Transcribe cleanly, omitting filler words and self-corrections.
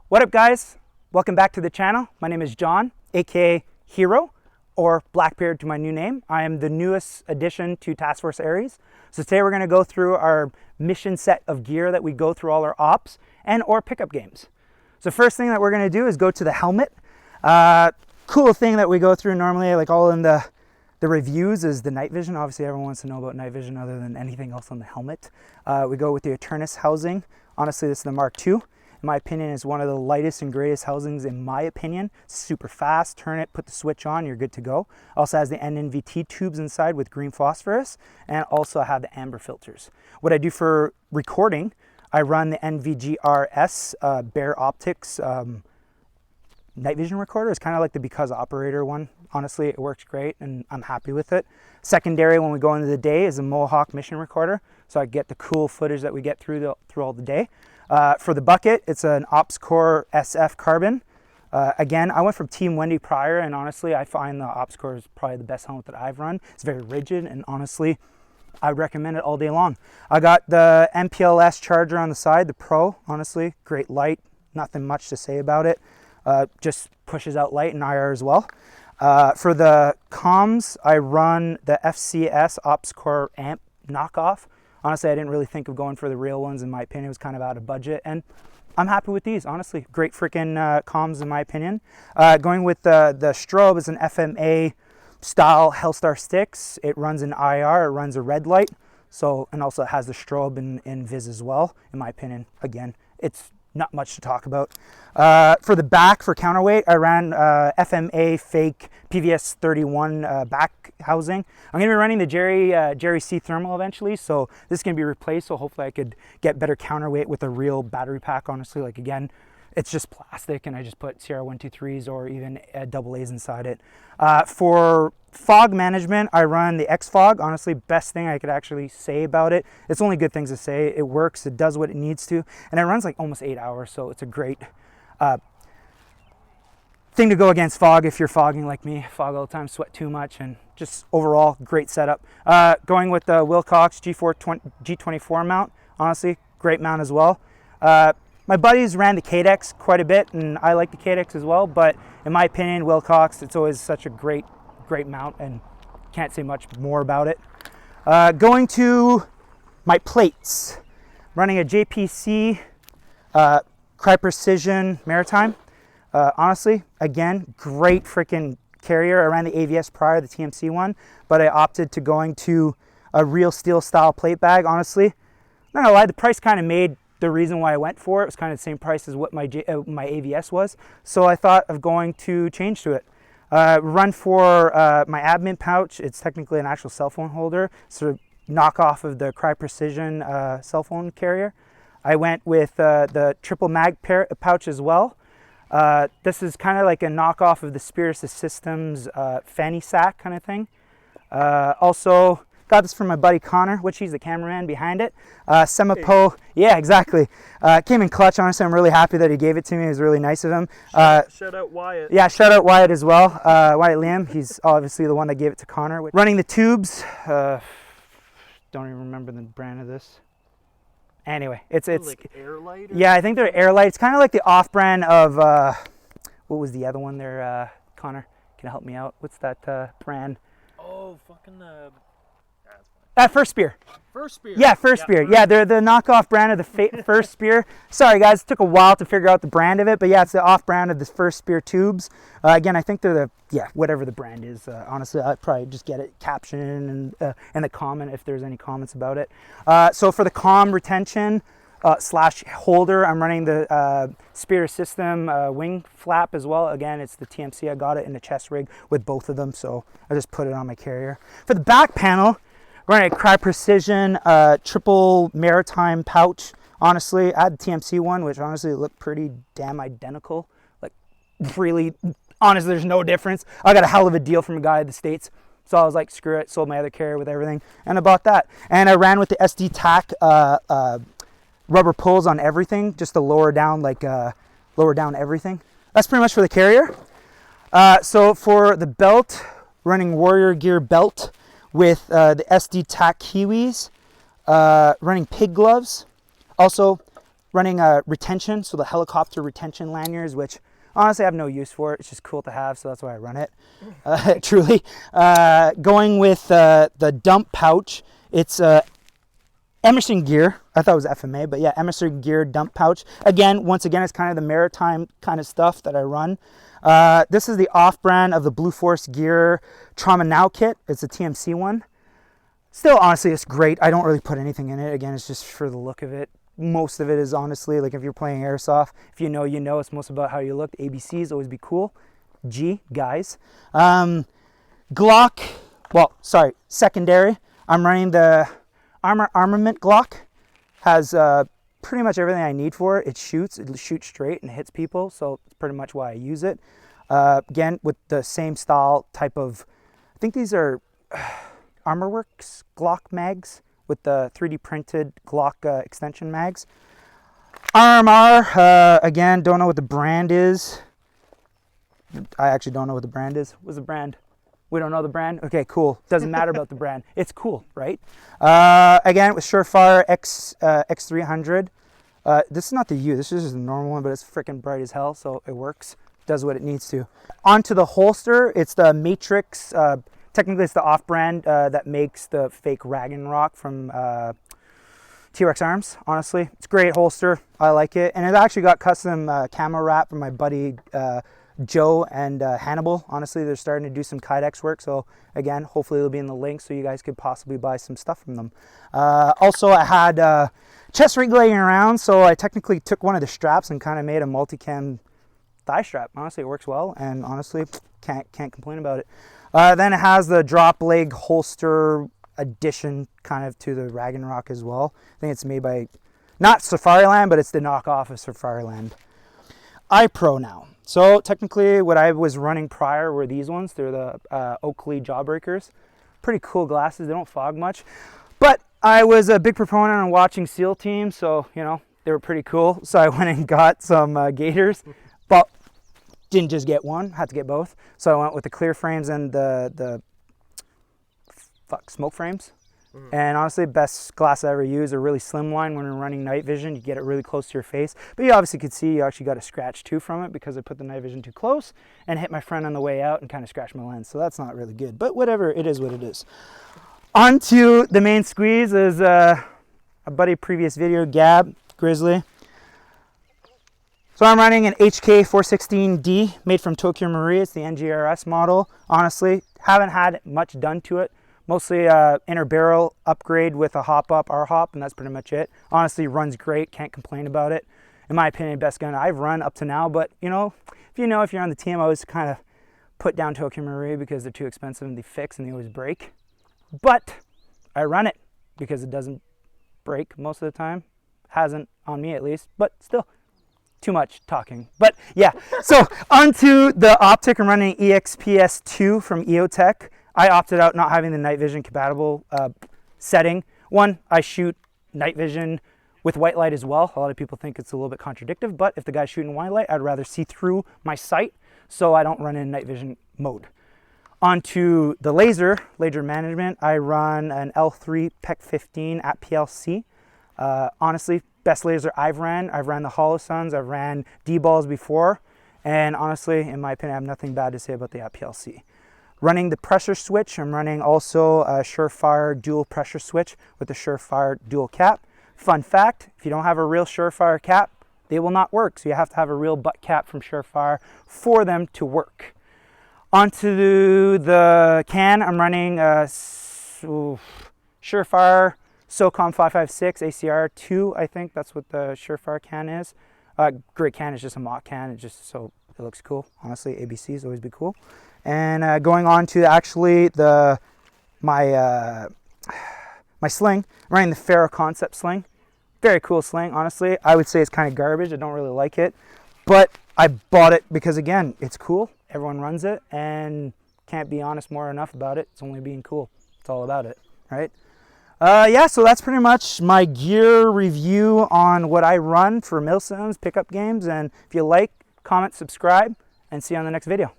What up, guys? Welcome back to the channel. My name is John, aka Hero, or Blackbeard to my new name. I am the newest addition to Task Force Aries. So today we're going to go through our mission set of gear that we go through all our ops and or pickup games. So first thing that we're going to do is go to the helmet. Cool thing that we go through normally, like all in the reviews, is the night vision. Obviously everyone wants to know about night vision other than anything else on the helmet. We go with the Eternus housing. Honestly, this is the Mark II. In my opinion, is one of the lightest and greatest housings in my opinion. Super fast, turn it, put the switch on, you're good to go. Also has the NNVT tubes inside with green phosphorus, and also I have the amber filters. What I do for recording, I run the NVGRS Bear Optics night vision recorder. It's kind of like the Because Operator one. Honestly, it works great and I'm happy with it. Secondary, when we go into the day, is a Mohawk mission recorder, so I get the cool footage that we get through all the day. For the bucket, it's an OpsCore SF carbon. Again, I went from Team Wendy prior, and honestly, I find the OpsCore is probably the best helmet that I've run. It's very rigid, and honestly, I would recommend it all day long. I got the MPLS charger on the side, the Pro. Honestly, great light. Nothing much to say about it. Just pushes out light and IR as well. For the comms, I run the FCS OpsCore amp knockoff. Honestly, I didn't really think of going for the real ones. In my opinion, it was kind of out of budget, and I'm happy with these. Honestly, great freaking comms in my opinion. Going with the strobe is an FMA style Hellstar sticks. It runs in IR, it runs a red light, so, and also has the strobe in Viz as well. In my opinion, again, it's not much to talk about. For the back, for counterweight, I ran FMA fake PVS 31 back housing. I'm going to be running the Jerry C thermal eventually, so this is going to be replaced, so hopefully I could get better counterweight with a real battery pack. Honestly, like again, it's just plastic and I just put CR123s or even AA's inside it. For fog management, I run the X-Fog. Honestly, best thing I could actually say about it. It's only good things to say. It works, it does what it needs to, and it runs like almost 8 hours, so it's a great thing to go against fog if you're fogging like me. Fog all the time, sweat too much, and just overall great setup. Going with the Wilcox G24 mount. Honestly, great mount as well. My buddies ran the Cadex quite a bit, and I like the Cadex as well, but in my opinion, Wilcox, it's always such a great mount, and can't say much more about it. Going to my plates, running a JPC Cry Precision Maritime. Honestly, again, great freaking carrier. I ran the AVS prior, the TMC one, but I opted to going to a real steel style plate bag. Honestly, I'm not gonna lie, the price kind of made the reason why I went for it. It was kind of the same price as what my AVS was, so I thought of going to change to it. Run for my admin pouch. It's technically an actual cell phone holder, sort of knockoff of the Cry Precision cell phone carrier. I went with the triple mag pouch as well. This is kind of like a knockoff of the Spirit Systems fanny sack kind of thing. Also got this from my buddy Connor, which he's the cameraman behind it. Semapo, yeah, exactly. Came in clutch. Honestly, I'm really happy that he gave it to me. It was really nice of him. Shout out Wyatt. Yeah, shout out Wyatt as well. Wyatt Liam, he's obviously the one that gave it to Connor. Running the tubes, don't even remember the brand of this. Anyway, it's like Airlight? Yeah, I think they're Airlight. It's kind of like the off-brand of, what was the other one there, Connor? Can you help me out? What's that brand? Oh, fucking First Spear. First Spear. Yeah, First Spear. Yeah, they're the knockoff brand of the First Spear. Sorry guys, it took a while to figure out the brand of it, but yeah, it's the off-brand of the First Spear tubes. Again, I think they're whatever the brand is. Honestly, I'd probably just get it captioned and the comment if there's any comments about it. So for the comm retention slash holder, I'm running the Spirit System wing flap as well. Again, it's the TMC. I got it in the chest rig with both of them, so I just put it on my carrier. For the back panel, running a Cry Precision triple maritime pouch. Honestly, I had the TMC one, which honestly looked pretty damn identical. Like, really, honestly, there's no difference. I got a hell of a deal from a guy in the States, so I was like, screw it, sold my other carrier with everything, and I bought that. And I ran with the SD Tac rubber pulls on everything, just to lower down, lower down everything. That's pretty much for the carrier. So for the belt, running Warrior Gear belt with the SD Tac Kiwis, running pig gloves. Also, running retention, so the helicopter retention lanyards, which honestly I have no use for it. It's just cool to have, so that's why I run it. Truly. Going with the dump pouch, it's Emerson Gear. I thought it was FMA, but yeah, Emerson Gear dump pouch. Once again, it's kind of the maritime kind of stuff that I run. This is the off-brand of the Blue Force Gear Trauma Now kit. It's a TMC one. Still, honestly, it's great. I don't really put anything in it. Again, it's just for the look of it. Most of it is honestly, like if you're playing airsoft, if you know, you know. It's most about how you look. ABCs always be cool. G, guys. Glock, well, sorry, secondary. I'm running the Armament Glock. Has pretty much everything I need for it. It shoots straight and hits people, so it's pretty much why I use it. Again, with the same style type of, I think these are ArmorWorks Glock mags with the 3D printed Glock extension mags. RMR, again, don't know what the brand is. I actually don't know what the brand is. What's the brand? We don't know the brand? Okay, cool. Doesn't matter about the brand. It's cool, right? Again, with Surefire X300. This is not the U. This is just a normal one, but it's freaking bright as hell, so it works. Does what it needs to. Onto the holster. It's the Matrix. Technically, it's the off-brand that makes the fake Rag & Rock from T-Rex Arms. Honestly, it's a great holster. I like it. And it actually got custom camo wrap from my buddy Joe and Hannibal. Honestly, they're starting to do some Kydex work, so again, hopefully it'll be in the link so you guys could possibly buy some stuff from them. Also, I had chest rig laying around, so I technically took one of the straps and kind of made a multicam thigh strap. Honestly, it works well, and honestly, can't complain about it. Then it has the drop leg holster addition kind of to the Rag & Rock as well. I think it's made by, not Safariland, but it's the knockoff of Safariland. iPro now. So technically what I was running prior were these ones. They're the Oakley Jawbreakers. Pretty cool glasses. They don't fog much. But I was a big proponent on watching SEAL teams, so, you know, they were pretty cool. So I went and got some Gators, but didn't just get one, had to get both. So I went with the clear frames and the smoke frames. And honestly, best glass I ever used. A really slim line when we're running night vision. You get it really close to your face. But you obviously could see you actually got a scratch too from it because I put the night vision too close and hit my friend on the way out and kind of scratched my lens. So that's not really good. But whatever, it is what it is. On to the main squeeze is a buddy previous video, Gab Grizzly. So I'm running an HK 416D made from Tokyo Marui. It's the NGRS model. Honestly, haven't had much done to it. Mostly inner barrel upgrade with a hop up, R-hop, and that's pretty much it. Honestly, runs great, can't complain about it. In my opinion, best gun I've run up to now, but you know, if you're on the team, I always kind of put down Tokyo Marui because they're too expensive and they fix and they always break. But I run it because it doesn't break most of the time. Hasn't on me at least, but still. Too much talking, but yeah. So onto the optic, I'm running EXPS2 from EOTech. I opted out not having the night vision compatible setting. One, I shoot night vision with white light as well. A lot of people think it's a little bit contradictory, but if the guy's shooting white light, I'd rather see through my sight, so I don't run in night vision mode. Onto the laser management, I run an L3 PEC 15 at PLC. Honestly, best laser I've ran the Holosuns, I've ran D-balls before, and honestly, in my opinion, I have nothing bad to say about the PLC. Running the pressure switch, I'm running also a Surefire dual pressure switch with the Surefire dual cap. Fun fact, if you don't have a real Surefire cap, they will not work, so you have to have a real butt cap from Surefire for them to work. Onto the can, I'm running Surefire SOCOM 556 ACR 2, I think that's what the Surefire can is. Great can, is just a mock can, it looks cool. Honestly, ABCs always be cool. And going on to actually my sling, I'm running the Ferro Concept sling. Very cool sling, honestly. I would say it's kind of garbage, I don't really like it. But I bought it because again, it's cool, everyone runs it, and can't be honest more enough about it. It's only being cool, it's all about it, right? Yeah, so that's pretty much my gear review on what I run for milsims, pickup games, and if you like, comment, subscribe, and see you on the next video.